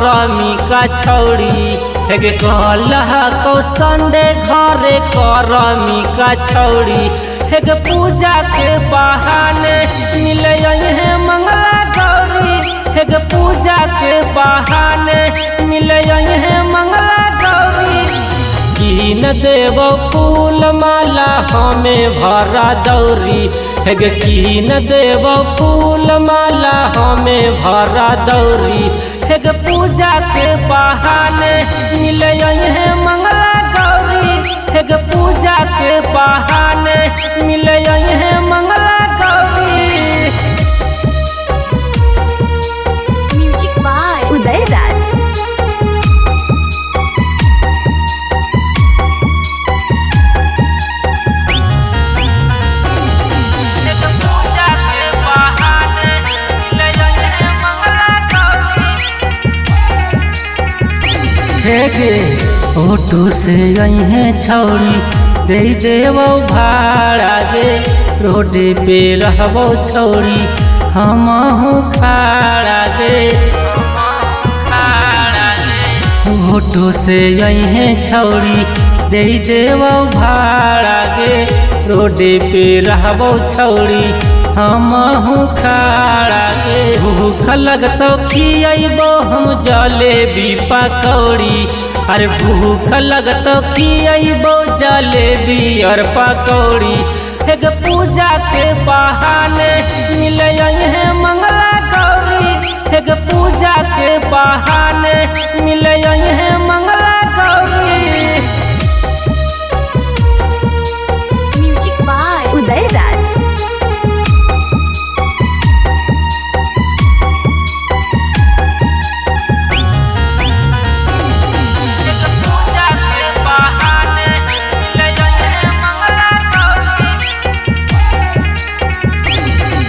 करमी का छौड़ी हेगे कहलह को संडे घरे करमी का छौड़ी हेगे पूजा के बहाने मिले है मंगला गौरी हेगे पूजा के बहाने मिले है मंगला गौरी कीन देव फूल माला हमें भरा दौरी हेगे कीन देव फूल माला हमें भरा दौरी हेगे पूजा के बहाने मिले है मंगला गौरी हेगे पूजा के बहाने मिले है मंगला गौरी। Music by Uday Raj. हेगे ऑटो से अहे छौड़ी दे देवो भाड़ा गे रोडे पे रहबो छौड़ी हमहु खाड़ा गे ऑटो से अहे छौड़ी दे देवो भाड़ा गे रोडे पे रहबो छौड़ी हमहु खाड़ा गे भूख लगतो खियबो हम जलेबी पकौड़ी अरे भूख लगतो खियबो जलेबी और पकौड़ी हेगे पूजा के बहाने मिले है मंगला गौरी हेगे पूजा के बहाने मिले है मंगला गौरी। Music by Uday Raj.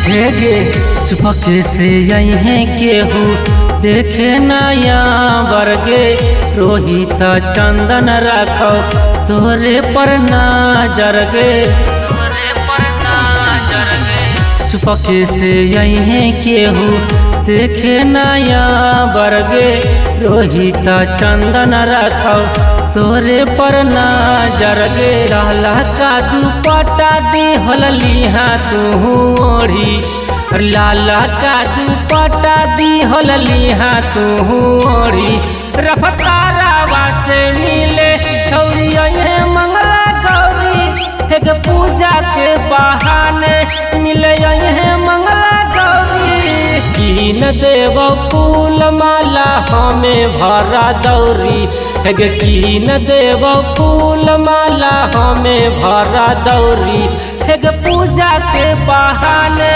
हेगे चुपके से अहे केहू देखे नया बरगे रोहित चंदन रखो तोरे पर नजर गे चुपके से अहे केहू देखे नया बरगे रोहित चंदन रखो तोरे पर नजर गे रहला का दुपट्टा दी होलिहा तू ओढ़ी लाला का दुपट्टा दी होलिहा तू ओढ़ी रफ्तारवा से मिले छौड़ी है मंगला गौरी हेगे पूजा के बहाने मिले है मंगला गौरी कीन देव फूल माला हमें भरा दौरी हेगे कीन देव फूल माला हमें भरा दौरी हेगे पूजा के बहाने